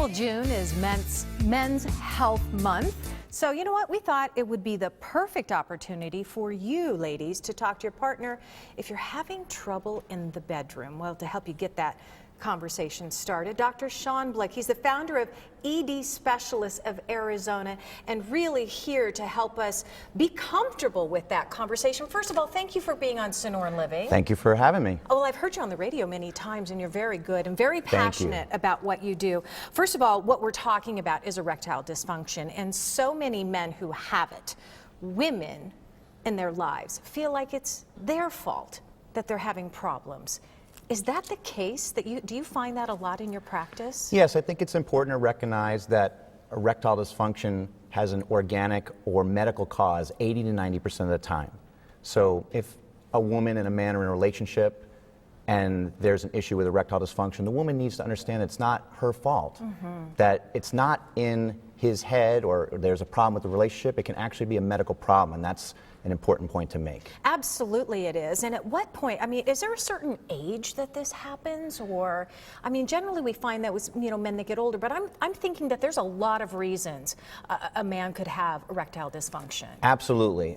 Well, June is Men's Health Month. So you know what? We thought it would be the perfect opportunity for you ladies to talk to your partner if you're having trouble in the bedroom. Well, to help you get that conversation started, Dr. Sean Blick, he's the founder of ED Specialists of Arizona, and really here to help us be comfortable with that conversation. First of all, thank you for being on Sonoran Living. Thank you for having me. Oh, well, I've heard you on the radio many times, and you're very good and very passionate about what you do. First of all, what we're talking about is erectile dysfunction, and so many men who have it, women in their lives, feel like it's their fault that they're having problems. Is that the case? Do you find that a lot in your practice? Yes, I think it's important to recognize that erectile dysfunction has an organic or medical cause 80 to 90% of the time. So if a woman and a man are in a relationship and there's an issue with erectile dysfunction, the woman needs to understand it's not her fault, that it's not in his head or there's a problem with the relationship. It can actually be a medical problem, and that's an important point to make. Absolutely it is. And at what point, I mean, is there a certain age that this happens? Or, I mean, generally we find that with, men that get older, but I'm thinking that there's a lot of reasons a man could have erectile dysfunction. Absolutely.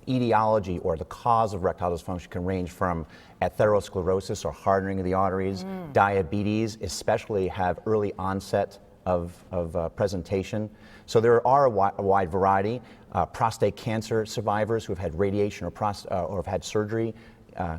Etiology or the cause of erectile dysfunction can range from atherosclerosis or hardening of the arteries, diabetes, especially have early onset of presentation. So there are a wide variety. Prostate cancer survivors who have had radiation or have had surgery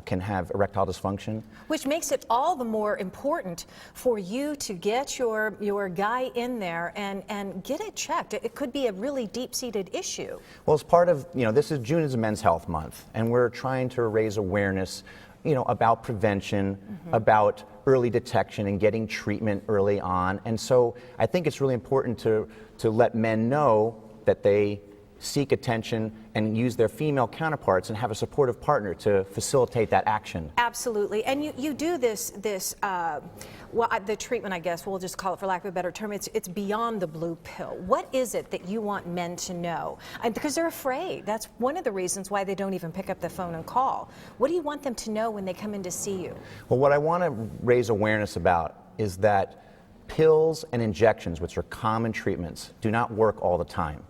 can have erectile dysfunction. Which makes it all the more important for you to get your guy in there and get it checked. It could be a really deep-seated issue. Well, as part of, June is a Men's Health Month, and we're trying to raise awareness about prevention, about early detection and getting treatment early on. And so I think it's really important to let men know that they seek attention and use their female counterparts and have a supportive partner to facilitate that action. Absolutely. And you do this the treatment, I guess, we'll just call it for lack of a better term, it's beyond the blue pill. What is it that you want men to know? Because they're afraid. That's one of the reasons why they don't even pick up the phone and call. What do you want them to know when they come in to see you? Well, what I want to raise awareness about is that pills and injections, which are common treatments, do not work all the time.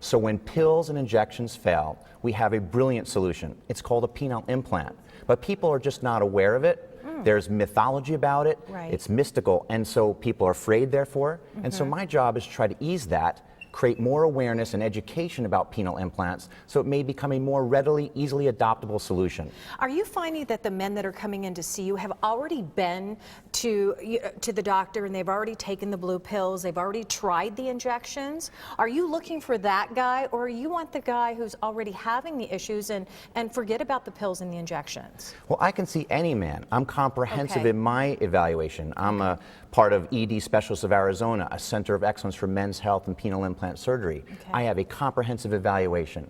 So when pills and injections fail, we have a brilliant solution. It's called a penile implant. But people are just not aware of it. There's mythology about it. Right. It's mystical, and so people are afraid, therefore. And so my job is to try to ease that, create more awareness and education about penile implants so it may become a more readily, easily adoptable solution. Are you finding that the men that are coming in to see you have already been to the doctor and they've already taken the blue pills, they've already tried the injections? Are you looking for that guy, or you want the guy who's already having the issues and forget about the pills and the injections? Well, I can see any man. I'm comprehensive in my evaluation. I'm a part of ED Specialists of Arizona, a center of excellence for men's health and penile implant surgery. I have a comprehensive evaluation.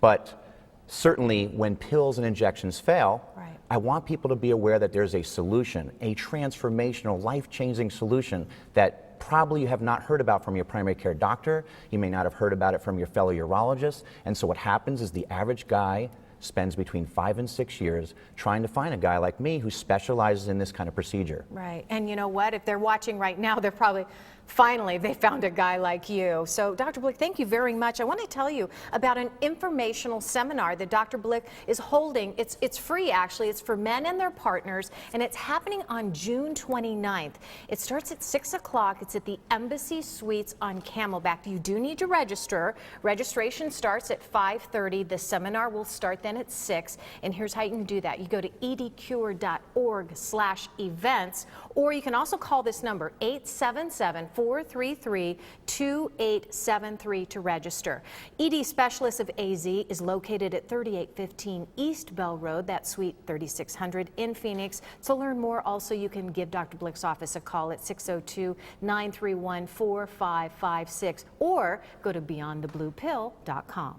But certainly when pills and injections fail, I want people to be aware that there's a solution, a transformational, life-changing solution that probably you have not heard about from your primary care doctor. You may not have heard about it from your fellow urologist. And so what happens is the average guy spends between 5 and 6 years trying to find a guy like me who specializes in this kind of procedure. Right, and you know what? If they're watching right now, they're probably, finally, they found a guy like you. So Dr. Blick, thank you very much. I want to tell you about an informational seminar that Dr. Blick is holding. It's free, actually. It's for men and their partners, and it's happening on June 29th. It starts at 6 o'clock. It's at the Embassy Suites on Camelback. You do need to register. Registration starts at 5:30. The seminar will start then at 6, and here's how you can do that. You go to edcure.org/events, or you can also call this number 877-433-2873 to register. ED Specialists of AZ is located at 3815 East Bell Road, that's Suite 3600 in Phoenix. To learn more, also you can give Dr. Blick's office a call at 602-931-4556 or go to beyondthebluepill.com.